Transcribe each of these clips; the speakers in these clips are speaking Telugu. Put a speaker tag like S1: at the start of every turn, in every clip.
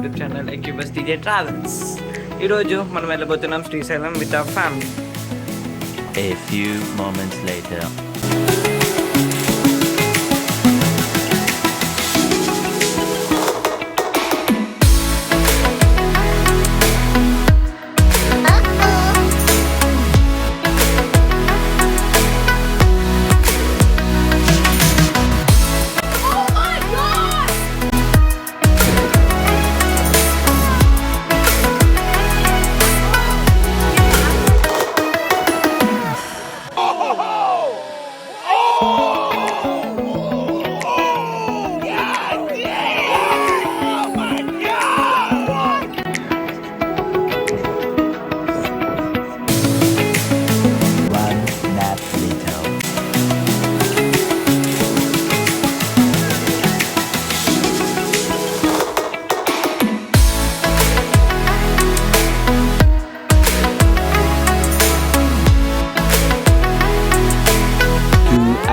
S1: యూట్యూబ్ ఛానల్ ఎక్యూబస్ డీజే ట్రావెల్స్. ఈరోజు మనం వెళ్ళబోతున్నాం Srisailam with our family.
S2: A few moments later.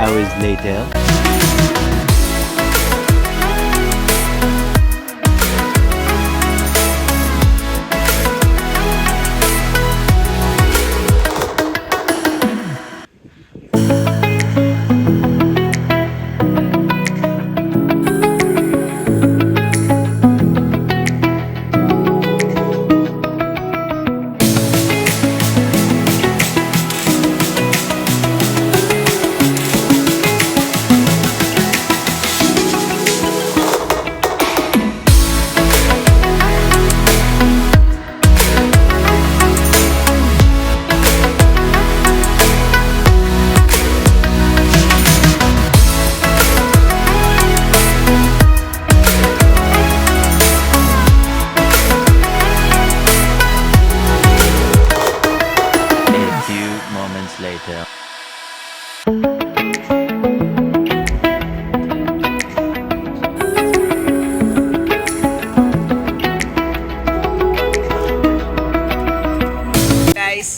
S2: Hours later. Later.
S1: Guys,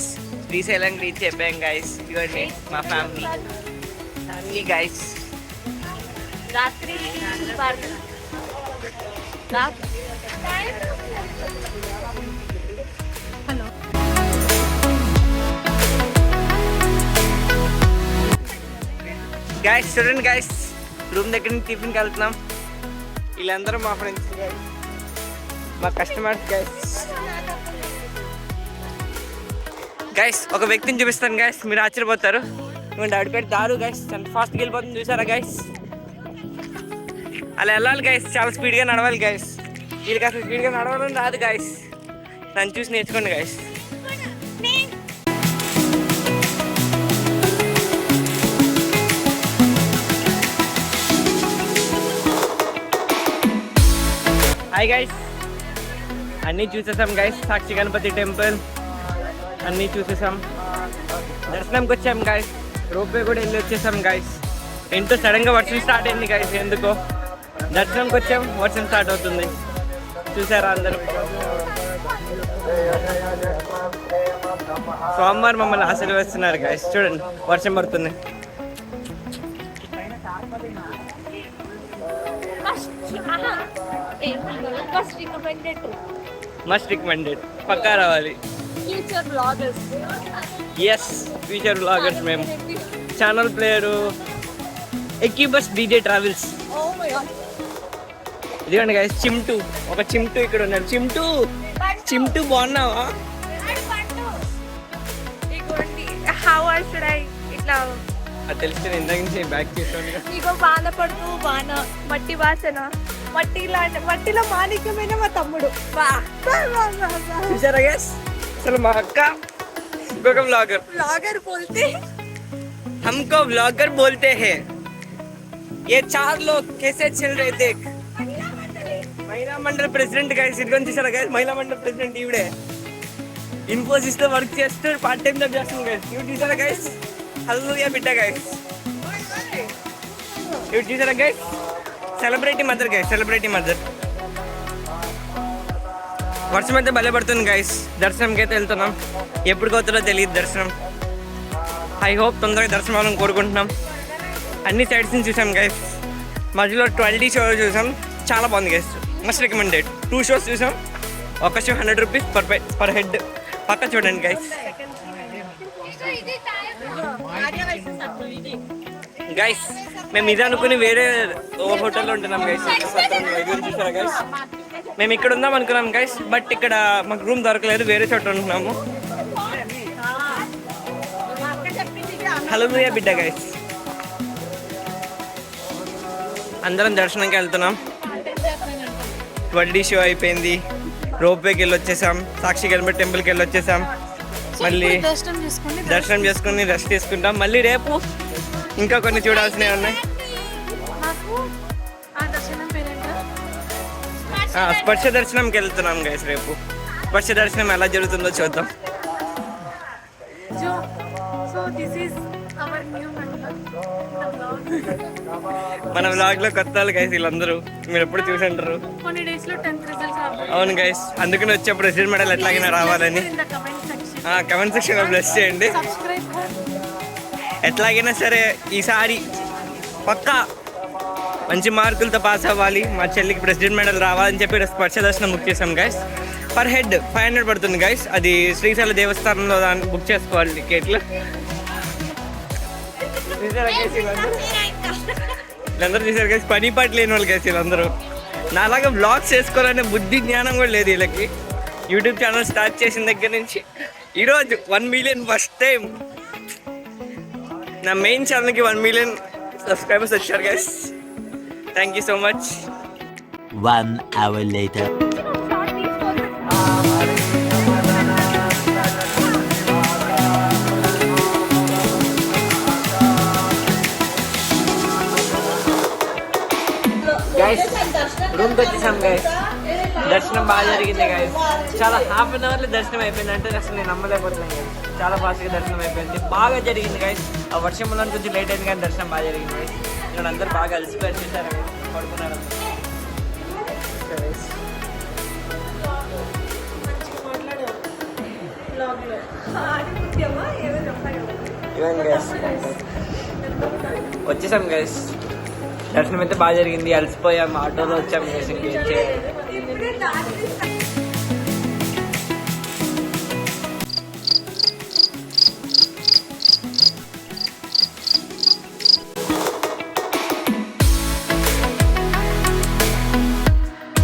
S1: Srisailam reach అయిపోయాం గైస్. ఇదిగోండి మా ఫ్యామిలీ గైస్.
S3: రాత్రి హలో
S1: గైస్ చూడండి గైస్, రూమ్ దగ్గర నుంచి టిఫిన్కి వెళ్తున్నాం. వీళ్ళందరూ మా ఫ్రెండ్స్ గైస్, మా కస్టమర్స్ గైస్. గైస్ ఒక వ్యక్తిని చూపిస్తాను గైస్, మీరు ఆశ్చర్యపోతారు. ఇవ్వండి ఆవిడ పేరు దారు గైస్. ఎంత ఫాస్ట్గా వెళ్ళిపోతుంది చూసారా గైస్. అలా వెళ్ళాలి గైస్, చాలా స్పీడ్గా నడవాలి గైస్. వీళ్ళకి అసలు స్పీడ్గా నడవడం రాదు గైస్. నన్ను చూసి నేర్చుకోండి గైస్. హాయ్ గైస్, అన్నీ చూసేసాం గైస్. సాక్షి గణపతి టెంపుల్ అన్నీ చూసేసాం. దర్శనంకి వచ్చాం గైస్. రోప్వే కూడా వెళ్ళి వచ్చేసాం గైస్. ఎంతో సడన్గా వర్షం స్టార్ట్ అయింది గైస్. ఎందుకో దర్శనంకి వచ్చాం, వర్షం స్టార్ట్ అవుతుంది. చూసారా అందరూ. సోమవారం మమ్మల్ని ఆశీర్వదిస్తున్నారు గైస్. చూడండి వర్షం పడుతుంది. మస్ట్ రికమెండెడ్, పక్కా రావాలి.
S3: Future bloggers.
S1: Yes, future bloggers. మేము ఛానల్ ప్లేయరు ఎక్యూబస్ డీజే ట్రావెల్స్. ఇదిగోండి గైస్ చింటూ, ఒక చింటూ ఇక్కడ ఉన్నాడు. చింటూ బాగున్నావా?
S3: హౌ షుడ్ ఐ ఇట్లా
S1: అది తెలిస్తే ఇందాక నుంచి బ్యాక్ చేసాను.
S3: ఇగో బాధపడుతూ మట్టి వాసన, మట్టిలో మాణిక్యమైన మా తమ్ముడు.
S1: చూసారా గైస్, అసలు మా అక్క ఇంకొక
S3: బ్లాగర్ बोलते
S1: हमको ब्लॉगर बोलते हैं. ये 4 लोग कैसे चल रहे देख. మహిళా మండల్ ప్రెసిడెంట్ గైస్. ఇదిగోని చూసారా గైస్, మహిళా మండల్ ప్రెసిడెంట్ ఈవిడే. ఇన్ఫోసిస్ లో వర్క్ చేస్తూ పార్ట్ టైం జాబ్ చేస్తుంది గైస్. ఇవి చూసారా గైస్, హల్లెలూయా బిడ్డ గైస్. ఇవి చూసారా guys, celebrity mother guys, celebrity mother. వర్షం అయితే భలే పడుతుంది గైస్. దర్శనంకి అయితే వెళ్తున్నాం. ఎప్పుడు పోతుందో తెలియదు దర్శనం. ఐ హోప్ తొందరగా దర్శనం అవ్వాలని కోరుకుంటున్నాం. అన్ని సైడ్స్ నుంచి చూసాం గైస్. మధ్యలో 12 షో చూసాం, చాలా బాగుంది గైస్. మస్ట్ రికమెండెడ్ 2 షోస్ చూసాం. ఒక షో 100 రూపీస్ పర్ హెడ్. పక్క చూడండి గైస్. గైస్ మేము ఇది అనుకుని వేరే హోటల్లో ఉంటున్నాం గైస్. చూసారా గైస్, మేము ఇక్కడ ఉందాం అనుకున్నాం గైస్, బట్ ఇక్కడ మాకు రూమ్ దొరకలేదు, వేరే చోట ఉంటున్నాము. హల్లెలూయా బిడ్డ గైస్. అందరం దర్శనంకి వెళ్తున్నాం. 20 షో అయిపోయింది. రోప్వేకి వెళ్ళి వచ్చేసాం. సాక్షి గణపతి టెంపుల్కి వెళ్ళి వచ్చేసాం. మళ్ళీ దర్శనం చేసుకుని రెస్ట్ తీసుకుంటాం. మళ్ళీ రేపు ఇంకా కొన్ని చూడాల్సినవి ఉన్నాయి. స్పర్శ దర్శనంకి వెళ్తున్నాం గైస్ రేపు. స్పర్శ దర్శనం ఎలా జరుగుతుందో చూద్దాం. మన వ్లాగ్ లో కొత్త వాళ్ళు గైస్ వీళ్ళందరూ. మీరు ఎప్పుడు చూసి ఉంటారు. అవును గైస్, అందుకని వచ్చేప్పుడు రిజల్ట్ మెడల్ ఎట్లాగైనా రావాలని కమెంట్ సెక్షన్ లో బ్లెస్ చేయండి. ఎట్లాగైనా సరే ఈసారి పక్కా మంచి మార్కులతో పాస్ అవ్వాలి. మా చెల్లికి ప్రెసిడెంట్ మెడల్ రావాలని చెప్పి స్పర్శ దర్శనం బుక్ చేసాం గైస్. పర్ హెడ్ 500 పడుతుంది గైస్. అది శ్రీశైల దేవస్థానంలో దాన్ని బుక్ చేసుకోవాలి టికెట్లు. వీళ్ళందరూ చూసారు గైస్, పని పాటు లేని వాళ్ళు గైస్ వీళ్ళందరూ. నాలాగా బ్లాగ్స్ చేసుకోవాలనే బుద్ధి జ్ఞానం కూడా లేదు వీళ్ళకి. యూట్యూబ్ ఛానల్ స్టార్ట్ చేసిన దగ్గర నుంచి ఈరోజు 1 మిలియన్ ఫస్ట్ టైం నా మెయిన్ ఛానల్కి 1 మిలియన్ సబ్స్క్రైబర్స్ వచ్చారు guys. Thank you so much.
S2: 1 hour later.
S1: Guys రూమ్కి వచ్చేసాం గైస్. దర్శనం బాగా జరిగింది గైస్. చాలా హాఫ్ అన్ అవర్లో దర్శనం అయిపోయింది. అంటే అసలు నేను నమ్మలేకపోతున్నాను గైస్. చాలా ఫాస్ట్గా దర్శనం అయిపోయింది. బాగా జరిగింది గైస్. ఆ వర్షం వల్ల కొంచెం లేట్ అయింది కానీ దర్శనం బాగా జరిగింది గైస్. ఇక్కడ అందరూ బాగా అలసిపోయి చూసారు గైస్, పడుకున్నారు. వచ్చేసాం గైస్. దర్శనం అయితే బాగా జరిగింది. అలసిపోయాం, ఆటోలో వచ్చాం గైస్. ఇంకేం చేయాలి.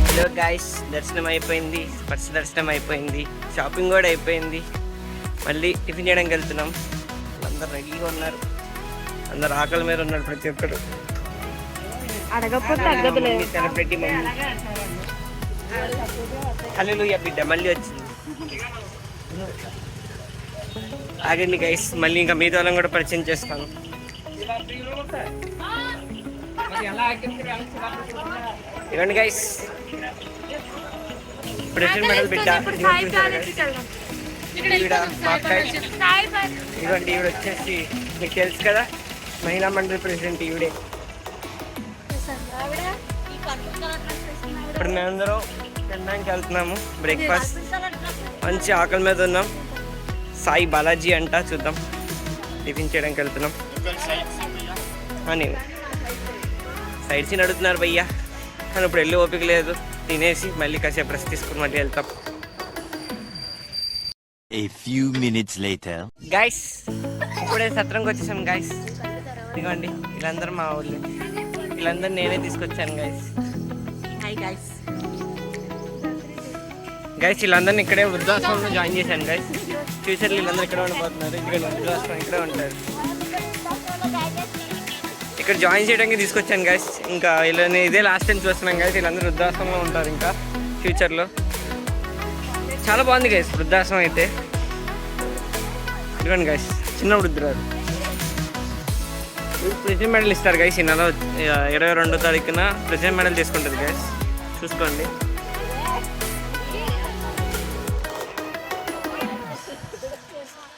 S1: హలో గైస్, దర్శనం అయిపోయింది. స్పర్శ దర్శనం అయిపోయింది. షాపింగ్ కూడా అయిపోయింది. మళ్ళీ టిఫిన్ చేయడానికి వెళ్తున్నాం. అందరు రెడీగా ఉన్నారు. అందరు ఆకలి మీద ఉన్నారు ప్రతి ఒక్కరు. Celebrity mummy. హల్లెలూయా బిడ్డ మళ్ళీ వచ్చింది. ఆగండి గైస్, మళ్ళీ ఇంకా మిగతా వాళ్ళని కూడా పరిచయం చేస్తాను. ఇవ్వండి గైస్, ప్రెసిడెంట్ మెడల్ బిడ్డ. ఇవ్వండి, ఈవిడ వచ్చేసి మీకు తెలుసు కదా, మహిళా మండలి ప్రెసిడెంట్ ఈవిడే. ఇప్పుడు మేమందరం తినడానికి వెళ్తున్నాము. బ్రేక్ఫాస్ట్ మంచి ఆకలి మీద ఉన్నాం. సాయి బాలాజీ అంట, చూద్దాం. టిఫిన్ చేయడానికి వెళ్తున్నాం అని సైడ్ సీన్ అడుగుతున్నారు భయ్యా. కానీ ఇప్పుడు వెళ్ళి ఓపిక లేదు. తినేసి మళ్ళీ కాసేపు రెస్ట్ తీసుకుని మళ్ళీ వెళ్తాం.
S2: A few minutes later.
S1: Guys ఇప్పుడే సత్రంకి వచ్చేసాం గైస్. ఇదిగోండి వీళ్ళందరూ మా ఊళ్ళే. వీళ్ళందరూ నేనే తీసుకొచ్చాను గైస్. గైస్ వీళ్ళందరినీ ఇక్కడే వృద్ధాశ్రమంలో జాయిన్ చేశాను గైస్. ఫ్యూచర్లో వీళ్ళందరూ ఇక్కడే ఉండిపోతున్నారు. ఇక్కడ వృద్ధాశ్రమం ఇక్కడే ఉంటారు. ఇక్కడ జాయిన్ చేయడానికి తీసుకొచ్చాను గైస్. ఇంకా వీళ్ళని ఇదే లాస్ట్ టైం చూస్తున్నాం గైస్. వీళ్ళందరూ వృద్ధాశ్రమంలో ఉంటారు ఇంకా ఫ్యూచర్లో. చాలా బాగుంది గైస్ వృద్ధాశ్రమం అయితే. ఇదిగోండి గైస్, చిన్న వృద్ధురాలు. ప్రెసిడెంట్ మెడల్ ఇస్తారు గైస్. ఈ నెల 22వ తారీఖున ప్రెసిడెంట్ మెడల్ తీసుకుంటుంది గైస్. చూసుకోండి.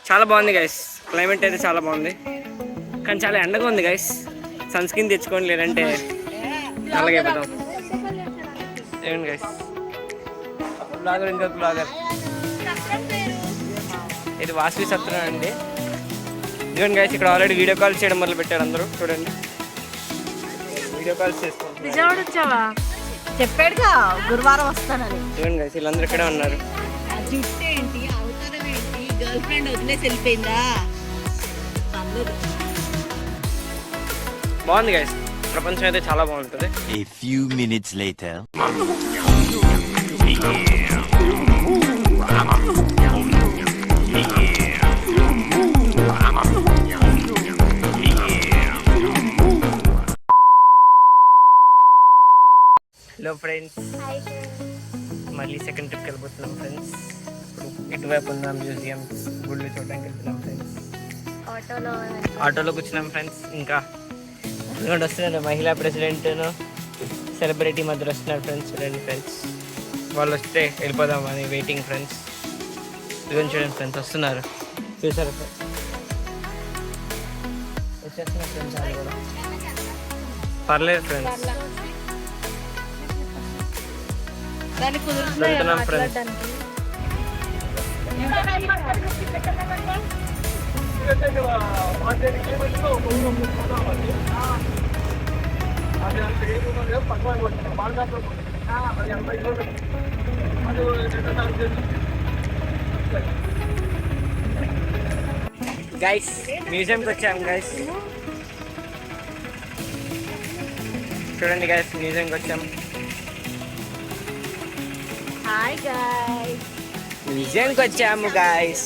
S1: చాలా బాగుంది గైస్. క్లైమేట్ అయితే చాలా బాగుంది, కానీ చాలా ఎండగా ఉంది గైస్. సన్ స్క్రీన్ తెచ్చుకోండి, లేదంటే నల్లగైపోతాం. ఏమండి గైస్, బ్లాగర్ ఇంకొక బ్లాగర్. ఇది వాసవి సత్రం అండి. ఇదిగోండి గైస్, ఇక్కడ ఆల్రెడీ వీడియో కాల్ చేయడం మొదలు పెట్టారు అందరూ. చూడండి, వీడియో కాల్స్ చేసుకుంటారు.
S4: చెప్పాడుగా గురువారం వస్తానని.
S1: చూడండి గైస్ వీళ్ళందరూ ఇక్కడే ఉన్నారు.
S4: ఆ జుట్టు ఏంటి, అవతారం ఏంటి, గర్ల్ ఫ్రెండ్ వదిలేసి వెళ్ళిపోయిందా? పర్లేదు.
S1: బాగుంది గైస్, ప్రపంచం అయితే చాలా బాగుంటుంది.
S2: A few minutes later.
S1: Hello friends, మళ్ళీ సెకండ్ ట్రిప్కి వెళ్ళిపోతున్నాం ఫ్రెండ్స్. ఇప్పుడు ఇటువైపు ఉన్న మ్యూజియంస్, గుళ్ళు చూడడానికి వెళ్తున్నాం ఫ్రెండ్స్. ఆటోలో కూర్చున్నాం ఫ్రెండ్స్. ఇంకా ఇదిగోండి వస్తున్నారు మహిళా ప్రెసిడెంట్ను సెలబ్రిటీ మధ్యలో వస్తున్నారు ఫ్రెండ్స్. చూడండి ఫ్రెండ్స్, వాళ్ళు వస్తే వెళ్ళిపోదాం అని వెయిటింగ్ ఫ్రెండ్స్. ఇదిగోండి చూడండి ఫ్రెండ్స్, వస్తున్నారు. చూసారు ఫ్రెండ్స్, వచ్చేస్తున్నారు ఫ్రెండ్స్. వాళ్ళు కూడా పర్లేదు ఫ్రెండ్స్, వెళ్తున్నాం ఫ్రెండ్స్. గైస్ మ్యూజియంకి వచ్చాము గైస్. చూడండి గైస్, మ్యూజియంకి వచ్చాము.
S4: హాయ్ గైస్,
S1: మ్యూజియంకి వచ్చాము గైస్.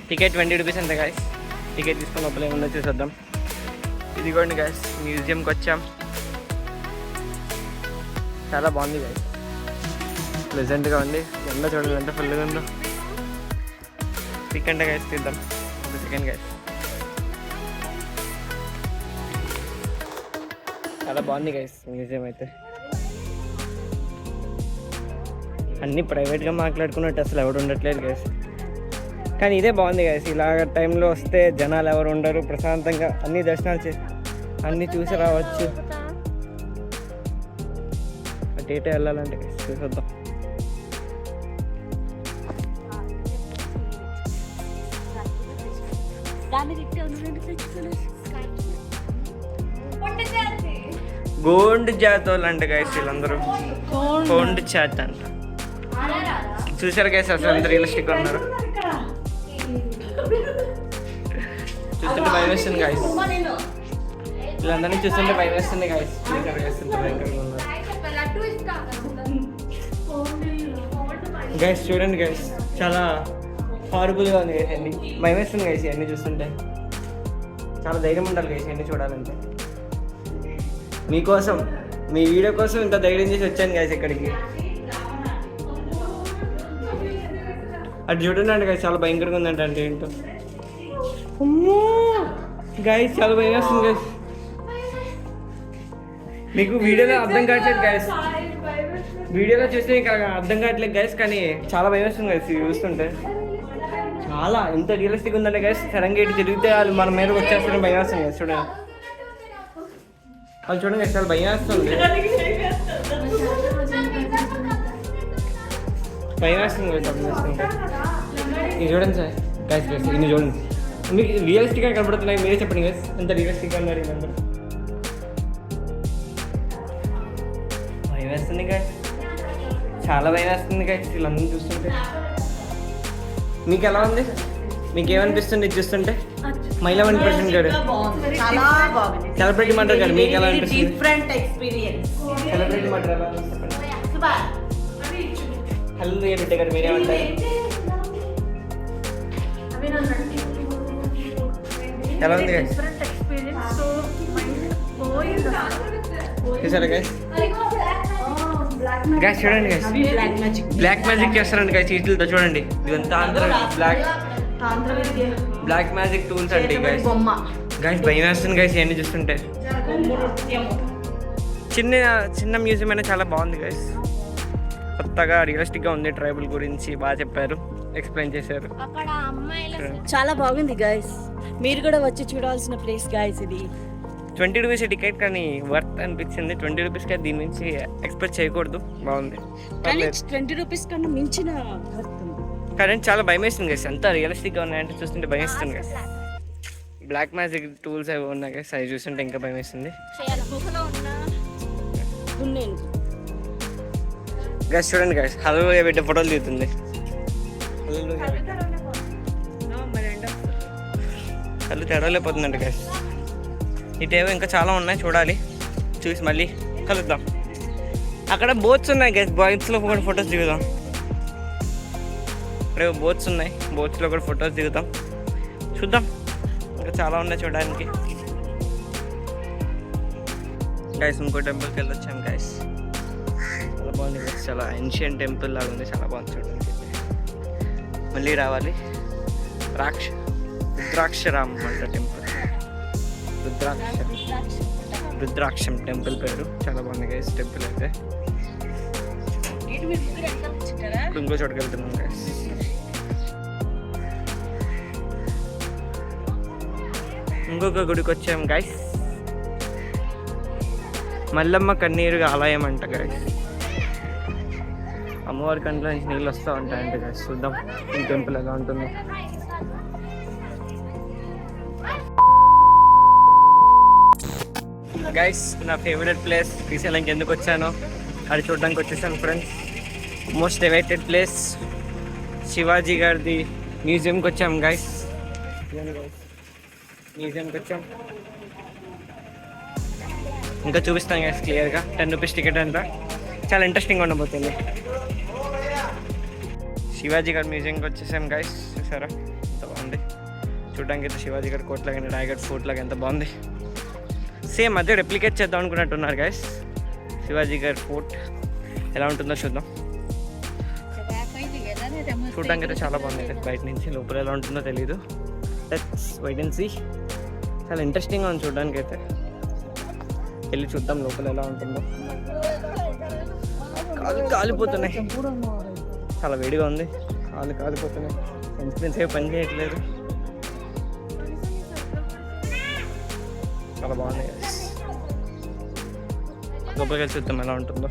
S1: టికెట్ 20 రూపీస్ అంతే గైస్. టికెట్ తీసుకొని లోపల ఏమన్నా చూసేద్దాం. ఇదిగోండి గైస్, మ్యూజియంకి వచ్చాం. చాలా బాగుంది గైస్, ప్లెజెంట్గా ఉంది. ఎండ చూడండి ఎంత ఫుల్గా ఉందో. పిక్ అంటే గైస్ తీద్దాం ఒక సెకండ్ గైస్. చాలా బాగుంది గైస్ మ్యూజియం అయితే. అన్నీ ప్రైవేట్గా మాట్లాడుకున్నట్టు అసలు ఎవరు ఉండట్లేదు గైస్. కానీ ఇదే బాగుంది గైస్. ఇలాగ టైంలో వస్తే జనాలు ఎవరు ఉండరు, ప్రశాంతంగా అన్ని దర్శనాలు అన్నీ చూసి రావచ్చు. అటు ఇటే వెళ్ళాలంటే గైస్ చూసొద్దాం. గోండ్ జాతోళ్ళు అంట గైస్ వీళ్ళందరూ. గోండ్ జాత్ అంట. చూసారు గైస్, అసలు ఎంత రియలిస్టిక్గా ఉన్నారు. చూస్తుంటే భయం వేస్తుంది గైస్. వీళ్ళందరినీ చూస్తుంటే భయం వేస్తుంది గైస్. గైస్ చూడండి గైస్, చాలా హారబుల్గా ఉంది గైస్. అన్ని భయం వేస్తుంది గైస్ ఇవన్నీ చూస్తుంటే. చాలా ధైర్యం ఉండాలి గైస్ ఇవన్నీ చూడాలంటే. మీకోసం, మీ వీడియో కోసం ఇంత ధైర్యం చేసి వచ్చాను గైస్ ఇక్కడికి. అటు చూడండి గైస్, చాలా భయంకరంగా ఉందంట. అంటే ఏంటో గైస్, చాలా భయం వేస్తుంది గైస్. మీకు వీడియోలో అర్థం కావట్లేదు గైస్, వీడియోలో చూస్తే మీకు అర్థం కావట్లేదు గైస్. కానీ చాలా భయం వేస్తుంది గైస్ చూస్తుంటే. చాలా ఎంత రియలిస్టిక్ ఉందంటే గైస్. సడన్గా ఇటు తిరిగితే వాళ్ళు మన మీద వచ్చేస్తే భయం వేస్తుంది గైస్. చూడండి వాళ్ళు చూడండి గైస్, చాలా భయం వేస్తుంది. భయం వేస్తుంది గైస్ అర్థం చేసుకుంటే. ఇది చూడండి సార్ గైస్, గైస్ ఇది చూడండి. మీకు రియలిస్టిక్గా కనబడుతున్నాయి. మీరే చెప్పండి గైస్, ఎంత రియలిస్టిక్గా ఉన్నారు వీళ్ళందరూ. భయం వేస్తుంది గైస్, చాలా భయం వేస్తుంది గైస్ వీళ్ళందరూ చూస్తుంటే. మీకు ఎలా ఉంది? మీకు ఏమనిపిస్తుంది ఇది చూస్తుంటే? మహిళా 1% గారు
S4: చాలా బాగుంది.
S1: సెలబ్రిటీ మాట్లాడు గారు, మీకు ఎలా అనిపిస్తుంది?
S4: Different experience.
S1: సెలబ్రిటీ మాట్లాడారు. హలో బిడ్డ గారు, మీరేమంటారు? ఎలా ఉంది గైస్? చూసారా గైస్? గైస్ చూడండి గైస్, బ్లాక్ మ్యాజిక్ చేస్తారండి గైస్ వీటితో. చూడండి ఇదంతా ఆంధ్ర బ్లాక్ మ్యాజిక్ టూల్స్ అండి గైస్. గైస్ భయం వేస్తుంది గైస్ ఇవన్నీ చూస్తుంటే. చిన్న మ్యూజియం అయినా చాలా బాగుంది గైస్. కొత్తగా రియలిస్టిక్గా ఉంది. ట్రైబల్ గురించి బాగా చెప్పారు, ఎక్స్ప్లెయిన్ చేశారు.
S4: చాలా బాగుంది గైస్, మీరు కూడా వచ్చి చూడాల్సిన ప్లేస్ గైస్ ఇది.
S1: 20 రూపీస్ టికెట్, కానీ వర్త్ అనిపించింది. 20 రూపీస్కి దీని నుంచి ఎక్స్పెక్ట్ చేయకూడదు. బాగుంది
S4: కానీ 20 రూపీస్ కన్నా మించిన వర్త్ ఉంది.
S1: కానీ చాలా భయం వేస్తుంది గైస్, అంతా రియలిస్టిక్గా ఉన్నాయంటే చూస్తుంటే భయం వేస్తుంది గైస్. బ్లాక్ మ్యాజిక్ టూల్స్ అవి ఉన్నాయి గైస్, అవి చూస్తుంటే ఇంకా భయం వేస్తుంది. గైస్ చూడండి గైస్, హల్లుగా పెట్టి ఫోటోలు దిగుతుంది. కళ్ళు తెడవలేకపోతుందండి గైస్. ఇటేవో ఇంకా చాలా ఉన్నాయి, చూడాలి. చూసి మళ్ళీ కలుద్దాం. అక్కడ బోట్స్ ఉన్నాయి గైస్, బోట్స్లో కూడా ఫొటోస్ దిగుదాం. ఇక్కడ బోట్స్ ఉన్నాయి, బోట్స్లో కూడా ఫొటోస్ దిగుతాం. చూద్దాం, ఇంకా చాలా ఉన్నాయి చూడడానికి. గైస్ ఇంకో టెంపుల్కి వెళ్ళొచ్చాం గైస్. చాలా బాగుంది గైస్, చాలా ఏన్షియంట్ టెంపుల్ లాగా ఉంది, చాలా బాగుంది చూడడానికి. మళ్ళీ రావాలి. రుద్రాక్షరామ్ అంట టెంపుల్, రుద్రాక్షం టెంపుల్ పేరు. చాలా బాగుంది గైస్ టెంపుల్ అయితే. ఇప్పుడు ఇంకో చోటుకి వెళ్తున్నాం గైస్. ఇంకొక గుడికి వచ్చాం గైస్, మల్లమ్మ కన్నీరు ఆలయం అంట గైస్. అమ్మవారి కంట్లో నుంచి నీళ్ళు వస్తూ ఉంటాయంట గైస్. చూద్దాం ఈ టెంపుల్ ఎలా ఉంటుందో. గైస్ నా ఫేవరెట్ ప్లేస్ శ్రీశైలంకి ఎందుకు వచ్చానో అది చూడడానికి వచ్చేసాను friends. Most awaited place Shivaji గారిది మ్యూజియంకి వచ్చాం గైస్. మ్యూజియంకి వచ్చాం, ఇంకా చూపిస్తాను గైస్ క్లియర్గా. 10 రూపీస్ టికెట్ అంట, చాలా ఇంట్రెస్టింగ్గా ఉండబోతుంది. శివాజీ గారి మ్యూజియంకి వచ్చేసాం గైస్. చూసారా ఎంత బాగుంది చూడడానికి అయితే. శివాజీ గారి కోట్ లాగా, రాయగఢ్ ఫోర్ట్ లాగా ఎంత బాగుంది. సేమ్ అదే రెప్లికేట్ చేద్దాం అనుకున్నట్టున్నారు గైస్. శివాజీ గారి ఫోర్ట్ ఎలా ఉంటుందో చూద్దాం. చూడడానికి అయితే చాలా బాగుంది గైస్ బయట నుంచి. లోపల ఎలా ఉంటుందో తెలీదు, లెట్స్ వెయిట్ అండ్ సీ. చాలా ఇంట్రెస్టింగ్గా ఉంది చూడడానికి అయితే. వెళ్ళి చూద్దాం లోపల ఎలా ఉంటుందో. కాలిపోతున్నాయి, చాలా వేడిగా ఉంది, కాలిపోతున్నాయి. సన్స్క్రీన్స్ ఏ పని చేయట్లేదు. చాలా బాగున్నాయి గైస్. లోపలికి వెళ్ళి చూద్దాం ఎలా ఉంటుందో.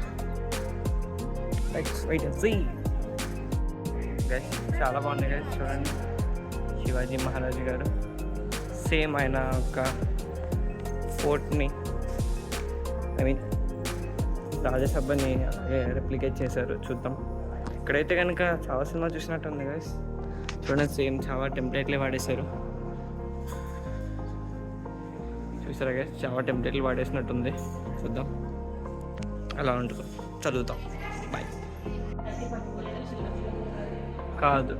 S1: Let's wait and see guys. చాలా బాగున్నాయి గైస్ చూడండి. శివాజీ మహారాజు గారు సేమ్ ఆయన ఒక ఫోర్ట్ని, ఐ మీన్ రాజసభని అలాగే రెప్లికేట్ చేశారు. చూద్దాం. ఇక్కడైతే కనుక చాలా సినిమా చూసినట్టు ఉంది గైస్. చూడండి సేమ్ చాలా టెంప్లెట్లే వాడేశారు. చూసారా గైస్, చాలా టెంప్లెట్లు వాడేసినట్టుంది. చూద్దాం ఎలా ఉంటుందో, చదువుతాం. బాయ్. కాదు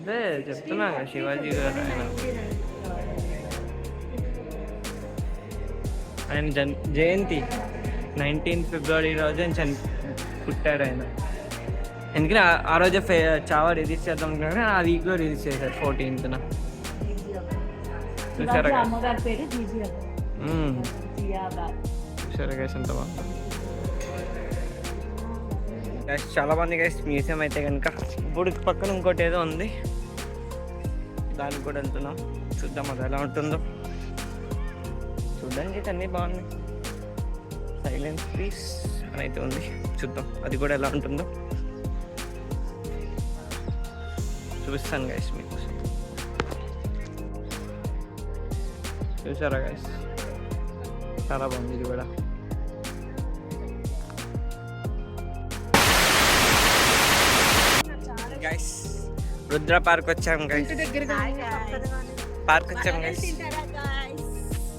S1: అదే చెప్తున్నా శివాజీ గారు ఆయన జయంతి 19 ఫిబ్రవరి రోజు ఆయన పుట్టాడు ఆయన. ఎందుకంటే ఆ రోజే చావా రిలీజ్ చేద్దాం అనుకున్నాడు, ఆ వీక్లో రిలీజ్ చేశారు 14th. చూసారా చూసారా గైస్ ఎంత బాగుంది గైస్. చాలా బాగుంది గైస్ మ్యూజియం అయితే కనుక. ఇప్పుడు పక్కన ఇంకోటి ఏదో ఉంది, దానికి కూడా వెళ్తున్నాం. చూద్దాం అది ఎలా ఉంటుందో. చూడడానికి అయితే అన్నీ బాగున్నాయి. సైలెన్స్ పీస్ అని అయితే ఉంది, చూద్దాం అది కూడా ఎలా ఉంటుందో. చూపిస్తాను గైస్ మీకు. చూసారా గైస్ చాలా బాగుంది ఇది కూడా. గైస్ రుద్ర పార్క్ వచ్చాం గైస్. పార్క్ వచ్చాం గైస్.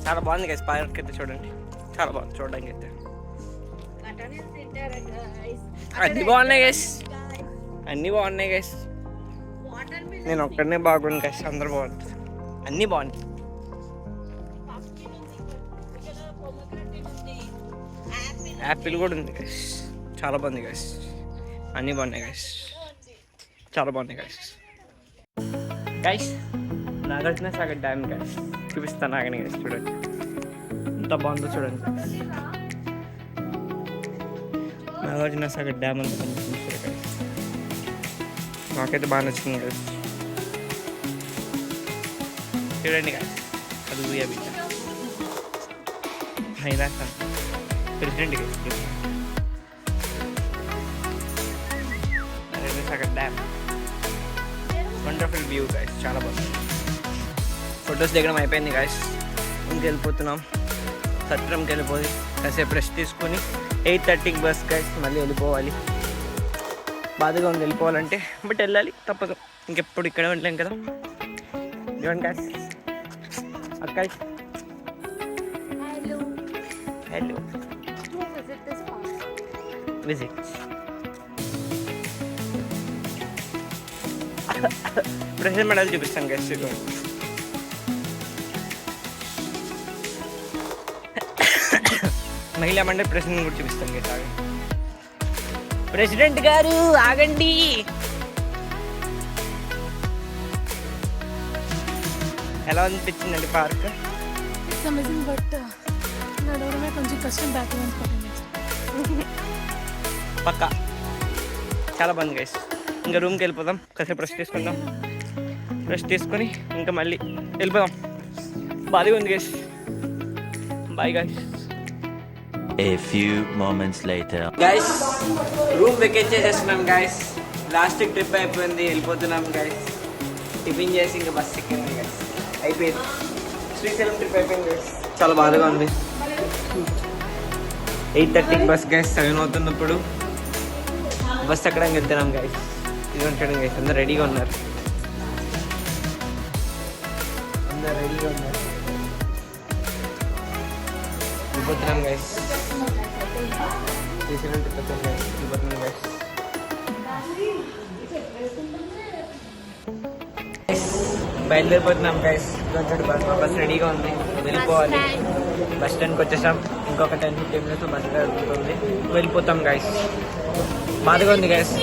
S1: చాలా బాగుంది గైస్ పార్క్ అయితే. చూడండి చాలా బాగుంది చూడడానికి అయితే. అన్నీ బాగున్నాయి గైస్, అన్నీ బాగున్నాయి గైస్. నేను ఒక్కడనే బాగుంది గైస్, అందరు బాగుంది, అన్నీ బాగున్నాయి. యాపిల్ కూడా ఉంది గైస్. చాలా బాగుంది గైస్, అన్నీ బాగున్నాయి గైస్, చాలా బాగున్నాయి guys. Guys Nagarjuna Sagar dam guys చూపిస్తాను ఆగని గైస్. చూడండి ఎంత బాగుందో చూడండి. నాగార్జున సాగర్ డ్యామ్ అంతా కనిపిస్తుంది గైస్. నాకైతే బాగా నచ్చింది గైస్. చూడండి గైస్ అది ఊయా బీచ్ హైలాస్ president guys. Nagarjuna Sagar dam wonderful view guys, చాలా బాగుంది. ఫొటోస్ దిగడం అయిపోయింది గైస్, ఇంకెళ్ళిపోతున్నాం. సత్రంకి వెళ్ళిపోయి కాసేపు రెస్ట్ తీసుకొని 8:30కి బస్ గైస్ మళ్ళీ వెళ్ళిపోవాలి. బాధగా ఉంది వెళ్ళిపోవాలంటే, బట్ వెళ్ళాలి తప్పదు, ఇంకెప్పుడు ఇక్కడే ఉండలేం కదా. ఇవ్వండి గైస్ అక్క. Hello visit. ప్రెసిడెంట్ మెడల్ చూపిస్తాను గైస్. మహిళా మండలి ప్రెసిడెంట్ కూడా చూపిస్తాను గైస్. ఆగండి ప్రెసిడెంట్ గారు, ఆగండి. ఎలా అనిపించిందండి పార్క్?
S3: ఇట్స్ అమేజింగ్, బట్ నడవడమే కొంచెం కష్టం. బ్యాక్
S1: పక్కా చాలా బాగుంది గైస్. ఇంకా రూమ్కి వెళ్ళిపోదాం, కాసేపు రెస్ట్ తీసుకుందాం. రెస్ట్ తీసుకొని ఇంకా మళ్ళీ వెళ్ళిపోదాం. బాగా ఉంది guys. Bye guys.
S2: A few moments later.
S1: Guys room vacate చేసేస్తున్నాం గైస్. లాస్ట్ ట్రిప్ అయిపోయింది, వెళ్ళిపోతున్నాం గైస్. టిఫిన్ చేసి ఇంకా బస్ ఎక్కింది గైస్. అయిపోయింది, శ్రీశైలం ట్రిప్ అయిపోయింది గైస్. చాలా బాధగా ఉంది. 8:30కి బస్ గైస్. 7 అవుతున్నప్పుడు బస్ ఎక్కడానికి వెళ్తున్నాం గైస్. ఇది ఉంటాడు గైస్. అందరు రెడీగా ఉన్నారు, అందరు రెడీగా ఉన్నారు. వెళ్ళిపోతున్నాం గైస్. శ్రీశైలం ట్రిప్ అయిపోయింది గైస్. వెళ్ళిపోతున్నాం గైస్. బయలుదేరిపోతున్నాం గైస్. బస్ రెడీగా ఉంది, వెళ్ళిపోవాలి. బస్ స్టాండ్కి వచ్చేసాం. ఇంకొక 10-15 మినిట్స్ బస్ స్టాండ్ ఉంటుంది, వెళ్ళిపోతాం గైస్. బాధగా ఉంది గైస్,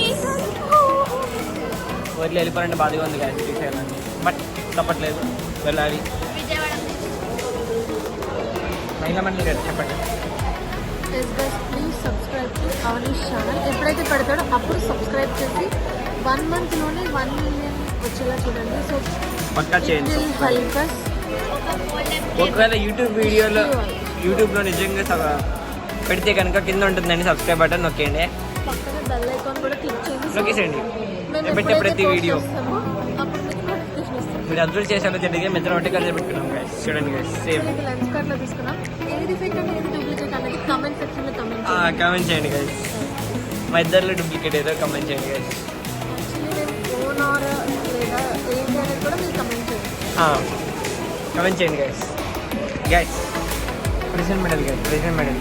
S1: వదిలి వెళ్ళిపోవాలంటే బాధగా ఉంది గైస్ శ్రీశైలాన్ని, బట్ తప్పట్లేదు, వెళ్ళాలి. మహిళా మండలి గారు చెప్పండి.
S3: Please subscribe to Avneesh channel. ఎప్పుడైతే పెడతాడో అప్పుడు సబ్స్క్రైబ్ చేసి 1 monthలోనే 1 million వచ్చేలా చూడండి. సో
S1: పక్కా చేయండి.
S3: Help us.
S1: ఒకవేళ యూట్యూబ్లో నిజంగా పెడితే కనుక కింద ఉంటుందండి సబ్స్క్రైబ్ బటన్, నొక్కేయండి.
S3: పక్కన బెల్ ఐకాన్ కూడా క్లిక్ చేయండి.
S1: నొక్కేసేయండి.
S3: మేము
S1: పెట్టే ప్రతి
S3: ఎప్పుడైతే
S1: వీడియో
S3: post చేస్తామో అప్పుడు మీకు నోటిఫికేషన్ వస్తుంది.
S1: మీరు అబ్జర్వ్ చేసారో తెలియదు, మెథడాటికల్ పెట్టుకున్నాం గైస్. చూడండి గైస్, సేమ్
S3: మనకి లెన్స్ కార్డ్లో తీసుకున్నాం. ఏది ఫేక్ అండ్ ఏది డూప్లికేట్ అనేది కామెంట్ సెక్షన్లో కామెంట్
S1: కామెంట్ చేయండి గైస్. మా ఇద్దరిలో డూప్లికేట్ ఏదో కామెంట్ చేయండి గైస్.
S3: మేము ఫోన్ ఆర్ లేదా ఏంటి అనేది కూడా మీరు కామెంట్ చేయండి.
S1: కామెంట్ చేయండి guys. Guys president medal guys, president medal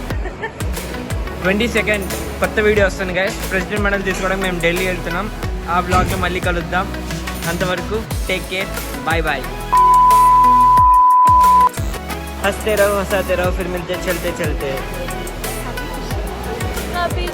S1: 22nd కొత్త వీడియో వస్తుంది గైస్. ప్రెసిడెంట్ మెడల్ తీసుకోవడం మేము ఢిల్లీ వెళ్తున్నాం. ఆ బ్లాగ్లో మళ్ళీ కలుద్దాం. అంతవరకు టేక్ కేర్, బాయ్ బాయ్. हंसते रहो हंसाते रहो, फिर मिलते चलते चलते.
S3: Happy